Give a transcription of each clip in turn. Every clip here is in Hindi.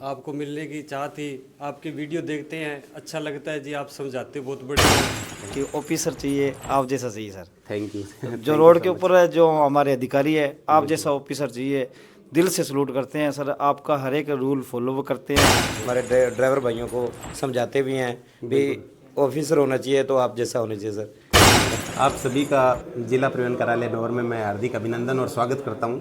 आपको मिलने की चाह थी। आपकी वीडियो देखते हैं, अच्छा लगता है जी, आप समझाते बहुत बढ़िया। कि ऑफिसर चाहिए आप जैसा चाहिए सर। Thank you. जो रोड के ऊपर है, जो हमारे अधिकारी है, आप जैसा ऑफिसर चाहिए। दिल से सलूट करते हैं सर, आपका हर एक रूल फॉलो करते हैं। हमारे ड्राइवर भाइयों को समझाते भी हैं भी ऑफिसर होना चाहिए तो आप जैसा होना चाहिए सर। आप सभी का जिला परिवहन कार्यालय नौर में मैं हार्दिक अभिनंदन और स्वागत करता हूं।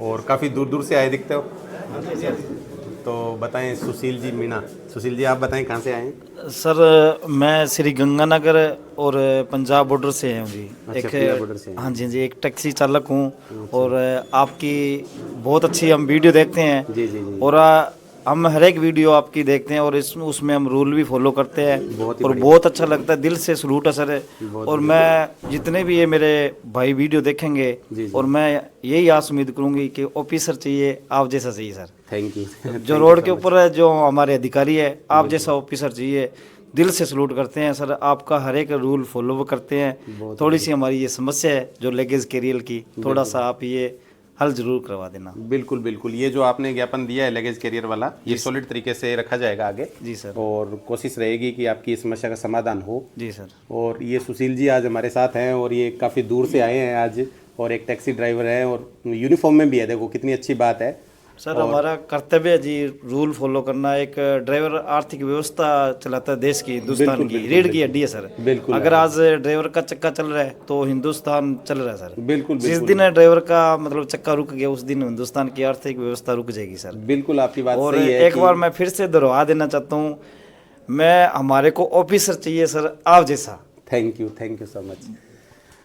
और काफ़ी दूर दूर से आए दिखते हो, तो बताएं सुशील जी मीणा। सुशील जी आप बताएं कहाँ से आए हैं? सर मैं श्री गंगानगर और पंजाब बॉर्डर से हूँ जी। अच्छा, पंजाब बॉर्डर से हैं। हाँ जी जी, एक टैक्सी चालक हूँ। और आपकी बहुत अच्छी हम वीडियो देखते हैं। जी जी जी। और हम हर एक वीडियो आपकी देखते हैं और उसमें हम रूल भी फॉलो करते हैं। बहुत ही और बढ़िया। बहुत अच्छा लगता है, दिल से सलूट है सर। बहुत और मैं जितने भी ये मेरे भाई वीडियो देखेंगे जी जी। और मैं यही आस उम्मीद करूँगी कि ऑफिसर चाहिए आप जैसा चाहिए सर। Thank you. जो रोड के ऊपर है, जो हमारे अधिकारी है, आप जैसा ऑफिसर चाहिए। दिल से सलूट करते हैं सर, आपका हर एक रूल फॉलो करते हैं। थोड़ी सी हमारी ये समस्या है जो लगेज कैरियर की, थोड़ा सा आप ये हल जरूर करवा देना। बिल्कुल बिल्कुल, ये जो आपने ज्ञापन दिया है लगेज कैरियर वाला, ये सॉलिड तरीके से रखा जाएगा आगे जी सर। और कोशिश रहेगी कि आपकी इस समस्या का समाधान हो। जी सर। और ये सुशील जी आज हमारे साथ हैं और ये काफ़ी दूर से आए हैं आज, और एक टैक्सी ड्राइवर हैं और यूनिफॉर्म में भी है। देखो कितनी अच्छी बात है सर। हमारा कर्तव्य है जी रूल फॉलो करना। एक ड्राइवर आर्थिक व्यवस्था चलाता है देश की, हिंदुस्तान की रीढ़ की हड्डी है सर। बिल्कुल। अगर आज ड्राइवर का चक्का चल रहा है तो हिंदुस्तान चल रहा है सर। बिल्कुल जिस दिन ड्राइवर का मतलब चक्का रुक गया, उस दिन हिंदुस्तान की आर्थिक व्यवस्था रुक जाएगी सर। बिल्कुल, आपकी बात और सही है। एक बार मैं फिर से दोहरा देना चाहता हूँ, मैं हमारे को ऑफिसर चाहिए सर आप जैसा। Thank you so much.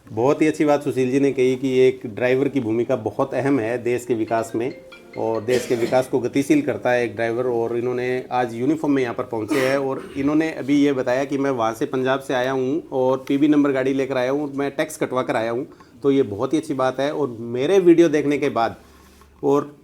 बहुत ही अच्छी बात सुशील जी ने कही कि एक ड्राइवर की भूमिका बहुत अहम है देश के विकास में, और देश के विकास को गतिशील करता है एक ड्राइवर। और इन्होंने आज यूनिफॉर्म में यहाँ पर पहुँचे हैं और इन्होंने अभी ये बताया कि मैं वहाँ से पंजाब से आया हूँ और पीबी नंबर गाड़ी लेकर आया हूँ, मैं टैक्स कटवा कर आया हूँ। तो ये बहुत ही अच्छी बात है। और मेरे वीडियो देखने के बाद, और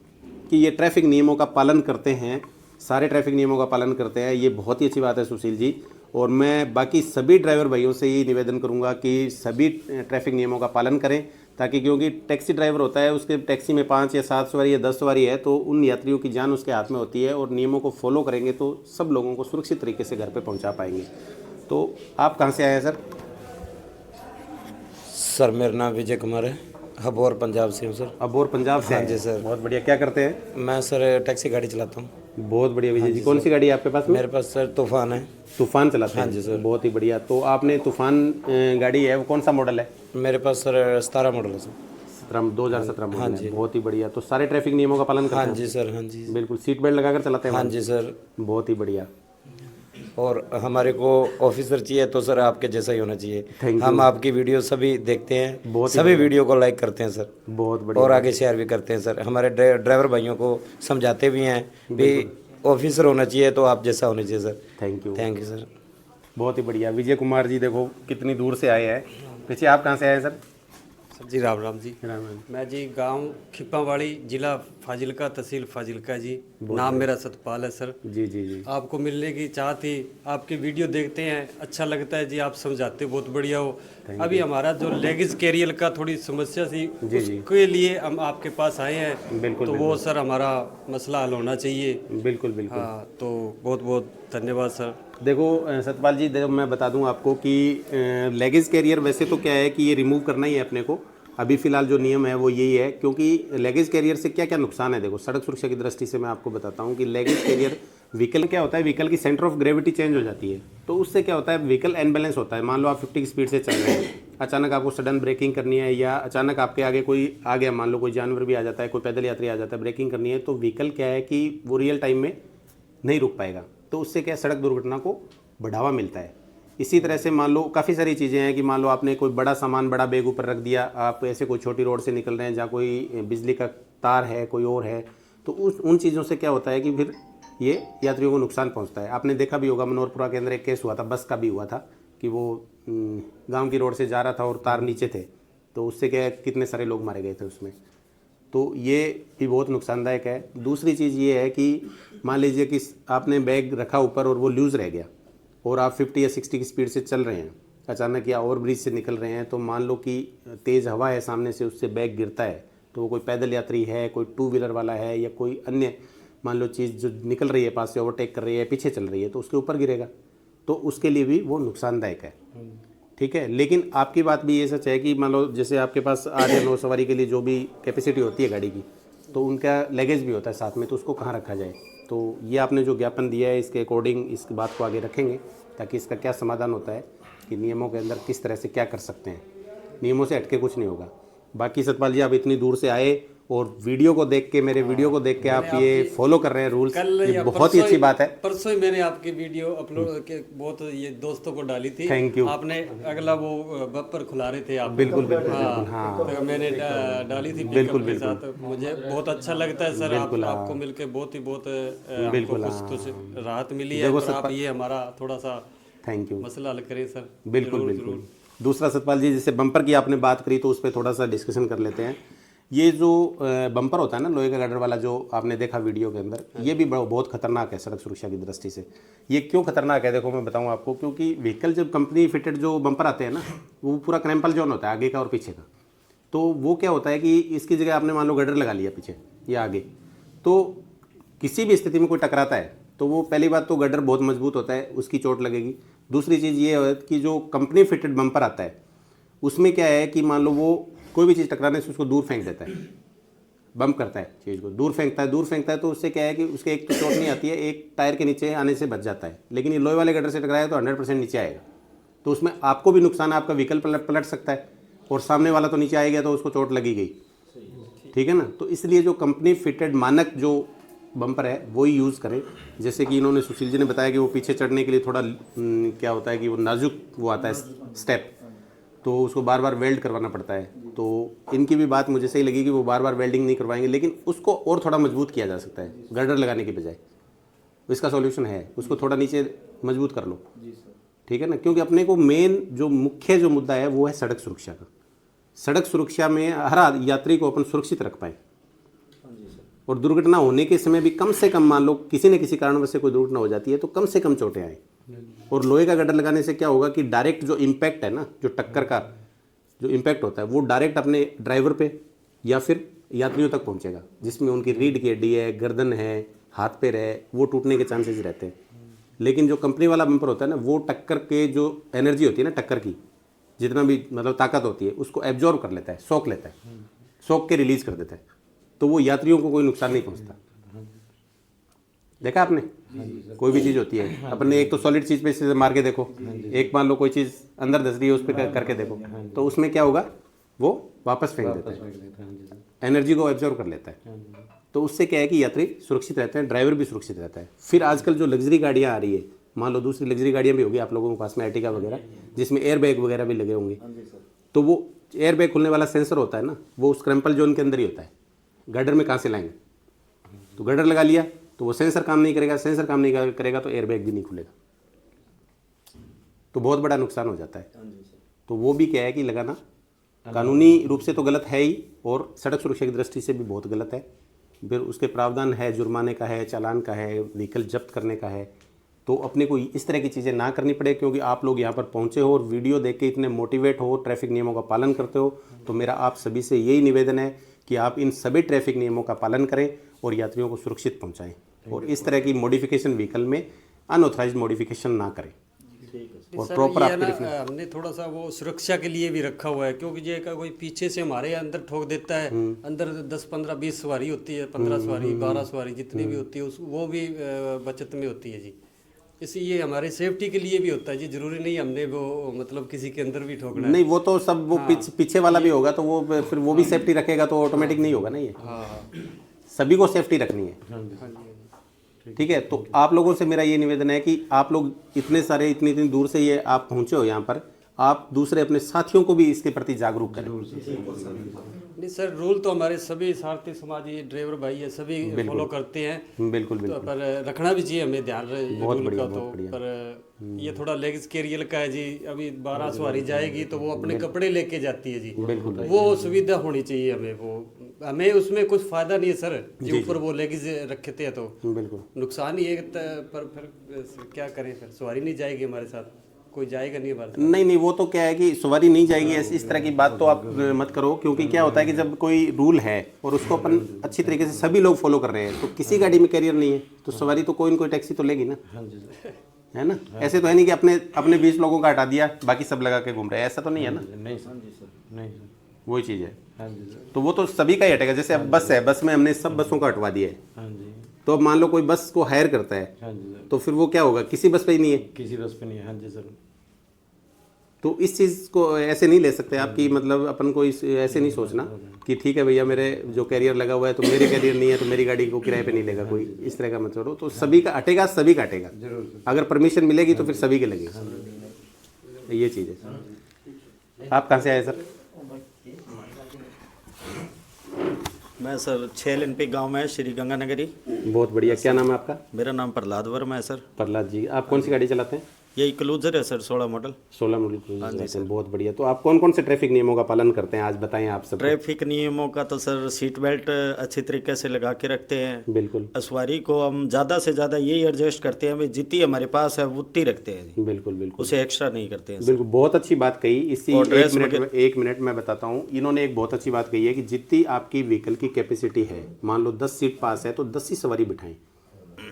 कि ये ट्रैफिक नियमों का पालन करते हैं, सारे ट्रैफिक नियमों का पालन करते हैं, ये बहुत ही अच्छी बात है सुशील जी। और मैं बाकी सभी ड्राइवर भाइयों से ये निवेदन करूंगा कि सभी ट्रैफिक नियमों का पालन करें, ताकि क्योंकि टैक्सी ड्राइवर होता है, उसके टैक्सी में 5 या 7 सवारी या 10 सवारी है, तो उन यात्रियों की जान उसके हाथ में होती है। और नियमों को फॉलो करेंगे तो सब लोगों को सुरक्षित तरीके से घर पर पहुँचा पाएंगे। तो आप कहाँ से आए हैं सर? सर मेरा नाम विजय कुमार है, अबोर पंजाब से हूँ सर। अबोर पंजाब से? हाँ जी सर। बहुत बढ़िया। क्या करते हैं? मैं सर टैक्सी गाड़ी चलाता हूँ। बहुत बढ़िया विजय जी। कौन सी गाड़ी है आपके पास में? मेरे पास सर तूफान है। तूफान चलाते हैं? हाँ जी सर। बहुत ही बढ़िया। तो आपने तूफान गाड़ी है, वो कौन सा मॉडल है? मेरे पास सर 17 मॉडल है सर। 2017 मॉडल है। बहुत ही बढ़िया। तो सारे ट्रैफिक नियमों का पालन करते हैं? हाँ जी सर। हाँ जी बिल्कुल। सीट बेल्ट लगाकर चलाते हैं? हाँ जी सर। बहुत ही बढ़िया। और हमारे को ऑफिसर चाहिए तो सर आपके जैसा ही होना चाहिए। थैंक हम आपकी वीडियो सभी देखते हैं, बहुत ही सभी वीडियो को लाइक करते हैं सर। बहुत बढ़िया। और आगे शेयर भी करते हैं सर। हमारे ड्राइवर भाइयों को समझाते भी हैं भी ऑफिसर होना चाहिए तो आप जैसा होना चाहिए सर। Thank you sir. बहुत ही बढ़िया। विजय कुमार जी देखो कितनी दूर से आए हैं। पीछे आप कहाँ से आए हैं सर? जी राम राम जी। राम। मैं जी गांव खिपावाड़ी, जिला फाजिलका, तहसील फाजिलका जी। नाम मेरा सतपाल है सर। जी जी जी। आपको मिलने की चाह थी। आपकी वीडियो देखते हैं, अच्छा लगता है जी, आप समझाते बहुत बढ़िया हो। अभी हमारा जो लेगेज कैरियर का थोड़ी समस्या थी, उसके लिए हम आपके पास आए हैं। बिल्कुल। तो वो सर हमारा मसला हल होना चाहिए। बिल्कुल बिल्कुल। हाँ, तो बहुत बहुत धन्यवाद सर। देखो सतपाल जी, देखो मैं बता दूं आपको कि लेगेज कैरियर वैसे तो क्या है कि ये रिमूव करना ही है अपने को। अभी फ़िलहाल जो नियम है वो यही है, क्योंकि लेगेज कैरियर से क्या क्या नुकसान है। देखो सड़क सुरक्षा की दृष्टि से मैं आपको बताता हूँ कि लेगेज कैरियर व्हीकल क्या होता है, व्हीकल की सेंटर ऑफ ग्रेविटी चेंज हो जाती है। तो उससे क्या होता है, व्हीकल अनबैलेंस होता है। मान लो आप 50 की स्पीड से चल रहे हैं, अचानक आपको सडन ब्रेकिंग करनी है, या अचानक आपके आगे कोई आ गया, मान लो कोई जानवर भी आ जाता है, कोई पैदल यात्री आ जाता है, ब्रेकिंग करनी है, तो व्हीकल क्या है कि वो रियल टाइम में नहीं रुक पाएगा। तो उससे क्या सड़क दुर्घटना को बढ़ावा मिलता है। इसी तरह से मान लो काफ़ी सारी चीज़ें हैं कि मान लो आपने कोई बड़ा सामान, बड़ा बैग ऊपर रख दिया, आप ऐसे कोई छोटी रोड से निकल रहे हैं जहाँ कोई बिजली का तार है, कोई और है, तो उन चीज़ों से क्या होता है कि फिर ये यात्रियों को नुकसान पहुँचता है। आपने देखा भी होगा, मनोहरपुरा के अंदर एक केस हुआ था, बस का भी हुआ था कि वो गाँव की रोड से जा रहा था और तार नीचे थे, तो उससे क्या है कितने सारे लोग मारे गए थे उसमें। तो ये भी बहुत नुकसानदायक है। दूसरी चीज़ ये है कि मान लीजिए कि आपने बैग रखा ऊपर और वो लूज़ रह गया, और आप 50 या 60 की स्पीड से चल रहे हैं अचानक, या ओवर ब्रिज से निकल रहे हैं, तो मान लो कि तेज़ हवा है सामने से, उससे बैग गिरता है, तो वो कोई पैदल यात्री है, कोई 2 व्हीलर वाला है, या कोई अन्य मान लो चीज़ जो निकल रही है पास से, ओवरटेक कर रही है, पीछे चल रही है, तो उसके ऊपर गिरेगा, तो उसके लिए भी वो नुकसानदायक है। ठीक है, लेकिन आपकी बात भी ये सच है कि मान लो जैसे आपके पास 8 या 9 सवारी के लिए जो भी कैपेसिटी होती है गाड़ी की, तो उनका लगेज भी होता है साथ में, तो उसको कहाँ रखा जाए। तो ये आपने जो ज्ञापन दिया है इसके अकॉर्डिंग इस बात को आगे रखेंगे, ताकि इसका क्या समाधान होता है कि नियमों के अंदर किस तरह से क्या कर सकते हैं। नियमों से हटके कुछ नहीं होगा। बाकी सतपाल जी, आप इतनी दूर से आए और वीडियो को देख के, मेरे वीडियो को देख के आप ये फॉलो कर रहे हैं रूल्स, ये बहुत ही अच्छी बात है। परसों ही मैंने आपकी वीडियो अपलोड के बहुत ये दोस्तों को डाली थी। Thank you. आपने अगला वो बम्पर खुला रहे थे आप। बिल्कुल बिल्कुल हाँ, तो मैंने डाली थी पिकअप के साथ। मुझे बहुत अच्छा लगता है सर, आपको मिलके बहुत बिल्कुल कुछ राहत मिली है। और आप ये हमारा थोड़ा सा थैंक यू मसला हल करें सर। बिल्कुल बिल्कुल। दूसरा सतपाल जी, जैसे बम्पर की आपने बात करी, तो उस पर थोड़ा सा डिस्कशन कर लेते हैं। ये जो बम्पर होता है ना लोहे का गार्डर वाला, जो आपने देखा वीडियो के अंदर, ये भी बहुत खतरनाक है सड़क सुरक्षा की दृष्टि से। ये क्यों खतरनाक है, देखो मैं बताऊं आपको। क्योंकि व्हीकल जब कंपनी फिटेड जो बम्पर आते हैं ना, वो पूरा क्रैम्पल जोन होता है आगे का और पीछे का। तो वो क्या होता है कि इसकी जगह आपने मान लो गार्डर लगा लिया पीछे या आगे, तो किसी भी स्थिति में कोई टकराता है तो वो पहली बात तो गार्डर बहुत मजबूत होता है, उसकी चोट लगेगी। दूसरी चीज़ ये है कि जो कंपनी फिटेड बम्पर आता है उसमें क्या है कि मान लो वो कोई भी चीज़ टकराने से उसको दूर फेंक देता है, बम्प करता है चीज़ को, दूर फेंकता है तो उससे क्या है कि उसके एक तो चोट नहीं आती है, एक टायर के नीचे आने से बच जाता है। लेकिन ये लोहे वाले गार्डर से टकराया तो 100% नीचे आएगा, तो उसमें आपको भी नुकसान है, आपका व्हीकल पलट सकता है, और सामने वाला तो नीचे आ गया तो उसको चोट लगी गई। ठीक है ना। तो इसलिए जो कंपनी फिटेड मानक जो बम्पर है वो ही यूज़ करें। जैसे कि इन्होंने सुशील जी ने बताया कि वो पीछे चढ़ने के लिए थोड़ा क्या होता है कि वो नाजुक वो आता है स्टेप, तो उसको बार बार वेल्ड करवाना पड़ता है। तो इनकी भी बात मुझे सही लगी कि वो बार बार वेल्डिंग नहीं करवाएंगे, लेकिन उसको और थोड़ा मजबूत किया जा सकता है गर्डर लगाने के बजाय। इसका सॉल्यूशन है, उसको थोड़ा नीचे मजबूत कर लो। ठीक है ना, क्योंकि अपने को मेन जो मुख्य जो मुद्दा है वो है सड़क सुरक्षा का। सड़क सुरक्षा में हर यात्री को अपन सुरक्षित रख पाए, और दुर्घटना होने के समय भी कम से कम, मान लो किसी न किसी कारणवश से कोई दुर्घटना हो जाती है तो कम से कम चोटें आए। और लोहे का गार्डर लगाने से क्या होगा कि डायरेक्ट जो इम्पैक्ट है ना, जो टक्कर का जो इम्पैक्ट होता है वो डायरेक्ट अपने ड्राइवर पे या फिर यात्रियों तक पहुंचेगा, जिसमें उनकी रीढ़ की हड्डी है, गर्दन है, हाथ पैर है, वो टूटने के चांसेस रहते हैं। लेकिन जो कंपनी वाला बम्पर होता है ना, वो टक्कर के जो एनर्जी होती है ना, टक्कर की जितना भी मतलब ताकत होती है उसको एब्जॉर्ब कर लेता है, सोख लेता है, सोख के रिलीज कर देता है, तो वो यात्रियों को कोई नुकसान नहीं पहुंचता। देखा आपने, कोई भी चीज़ होती है अपन ने, एक तो सॉलिड चीज़ पे से मार के देखो, एक मान लो कोई चीज़ अंदर धस रही है उस पर करके देखो, तो उसमें क्या होगा, वो वापस फेंक देता है, एनर्जी को एब्जॉर्ब कर लेता है। तो उससे क्या है कि यात्री सुरक्षित रहते हैं, ड्राइवर भी सुरक्षित रहता है। फिर आजकल जो लग्जरी गाड़ियाँ आ रही है, मान लो दूसरी लग्जरी गाड़ियाँ भी होगी आप लोगों के पास में, अर्टिगा वगैरह, जिसमें एयर बैग वगैरह भी लगे होंगे, तो वो एयर बैग खुलने वाला सेंसर होता है ना, वो उस क्रैम्पल जोन के अंदर ही होता है। गार्डर में कहाँ से लाएंगे, तो गार्डर लगा लिया तो वो सेंसर काम नहीं करेगा, सेंसर काम नहीं करेगा तो एयर बैग भी नहीं खुलेगा, तो बहुत बड़ा नुकसान हो जाता है। तो वो भी क्या है कि लगाना कानूनी रूप से तो गलत है ही, और सड़क सुरक्षा की दृष्टि से भी बहुत गलत है। फिर उसके प्रावधान है, जुर्माने का है, चालान का है, व्हीकल जब्त करने का है। तो अपने को इस तरह की चीज़ें ना करनी पड़े, क्योंकि आप लोग यहाँ पर पहुँचे हो और वीडियो देख के इतने मोटिवेट हो, ट्रैफिक नियमों का पालन करते हो, तो मेरा आप सभी से यही निवेदन है कि आप इन सभी ट्रैफिक नियमों का पालन करें और यात्रियों को सुरक्षित पहुँचाएँ, और इस तरह की मॉडिफिकेशन व्हीकल में अनऑथराइज्ड मॉडिफिकेशन ना करें। और सर, प्रॉपर ये आपके ना, हमने थोड़ा सा वो सुरक्षा के लिए भी रखा हुआ है, क्योंकि ये का कोई पीछे से हमारे अंदर ठोक देता है, अंदर 10 15 20 सवारी होती है, 15 सवारी 12 सवारी जितनी भी होती है, वो भी बचत में होती है जी। इसलिए हमारे सेफ्टी के लिए भी होता है जी, जरूरी नहीं हमने वो मतलब किसी के अंदर भी ठोकना है। नहीं, वो तो सब वो पीछे वाला भी होगा, तो वो फिर वो भी सेफ्टी रखेगा तो ऑटोमेटिक नहीं होगा ना, ये सभी को सेफ्टी रखनी है। ठीक है, तो आप लोगों से मेरा ये निवेदन है कि आप लोग इतने सारे इतनी दूर से ये आप पहुंचे हो यहाँ पर, आप दूसरे अपने साथियों को भी इसके प्रति जागरूक करें। नहीं सर, रूल तो हमारे सभी सारथी समाज, ये ड्राइवर भाई है, सभी फॉलो करते हैं। बिल्कुल तो बिल्कुल, पर रखना भी चाहिए हमें ध्यान रूल का। तो बढ़िया। पर ये थोड़ा लेग्स कैरियर का है जी, अभी 12 सवारी जाएगी तो वो अपने कपड़े लेके जाती है जी, वो सुविधा होनी चाहिए हमें। वो हमें उसमें कुछ फायदा नहीं है सर, जो ऊपर वो लेग्स रखे थे तो बिल्कुल नुकसान ही है, पर फिर क्या करें, फिर सवारी नहीं जाएगी हमारे साथ। कोई जाएगा नहीं भारत। नहीं नहीं, वो तो क्या है कि सवारी नहीं जाएगी, ऐसी इस तरह की बात तो आप मत करो, क्योंकि क्या होता है कि जब कोई रूल है और उसको अपन अच्छी तरीके से सभी लोग फॉलो कर रहे हैं, तो किसी गाड़ी में कैरियर नहीं है तो सवारी तो कोई न कोई टैक्सी तो लेगी ना, है ना। ऐसे तो है नहीं कि अपने अपने 20 लोगों का हटा दिया बाकी सब लगा के घूम रहे हैं, ऐसा तो नहीं है ना। नहीं सर, नहीं सर, वही चीज़ है। हाँ जी सर, तो वो तो सभी का ही हटेगा। जैसे अब बस है, बस में हमने सब बसों का हटवा दिया है, हाँ जी, तो अब मान लो कोई बस को हायर करता है हाँ जी सर, तो फिर वो क्या होगा, किसी बस पे ही नहीं है। किसी बस पे नहीं है, हाँ जी सर, तो इस चीज़ को ऐसे नहीं ले सकते आप कि मतलब अपन को ऐसे नहीं सोचना कि ठीक है भैया मेरे जो कैरियर लगा हुआ है तो मेरे कैरियर नहीं है तो मेरी गाड़ी को किराए पे नहीं लेगा कोई, इस तरह का मत छोड़ो। तो सभी का हटेगा, सभी का हटेगा, अगर परमिशन मिलेगी तो फिर सभी के लगेगा, ये चीज़ है। आप कहाँ से आए सर? मैं सर छेल एनपी गांव में श्री गंगानगरी। बहुत बढ़िया। क्या नाम है आपका? मेरा नाम प्रहलाद वर्मा है सर। प्रहलाद जी, आप कौन सी गाड़ी चलाते हैं? यही क्लूजर है सर, 16 मॉडल। 16 मॉडल क्रूजर चलाते हैं, बहुत बढ़िया। तो आप कौन कौन से ट्रैफिक नियमों का पालन करते हैं, आज बताएं आप सब। ट्रैफिक नियमों का तो सर सीट बेल्ट अच्छी तरीके से लगा के रखते हैं। बिल्कुल सवारी को हम ज़्यादा से ज़्यादा यही एडजस्ट करते हैं, भाई जितनी हमारे पास है उतनी रखते हैं जी, बिल्कुल बिल्कुल उसे एक्स्ट्रा नहीं करते हैं। बिल्कुल, बहुत अच्छी बात कही। इसी और ड्रेस एक मिनट मैं बताता हूँ। इन्होंने एक बहुत अच्छी बात कही है कि जितनी आपकी व्हीकल की कैपेसिटी है, मान लो 10 सीट पास है तो 10 ही सवारी बिठाएं।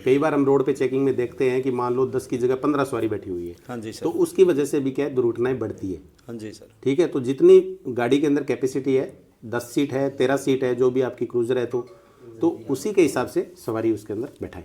कई बार हम रोड पे चेकिंग में देखते हैं कि मान लो 10 की जगह 15 सवारी बैठी हुई है, हाँ जी सर, तो उसकी वजह से भी क्या है, दुर्घटनाएं बढ़ती है। हाँ जी सर, ठीक है, तो जितनी गाड़ी के अंदर कैपेसिटी है, 10 सीट है, 13 सीट है, जो भी आपकी क्रूजर है, तो उसी के हिसाब से सवारी उसके अंदर बैठाएं।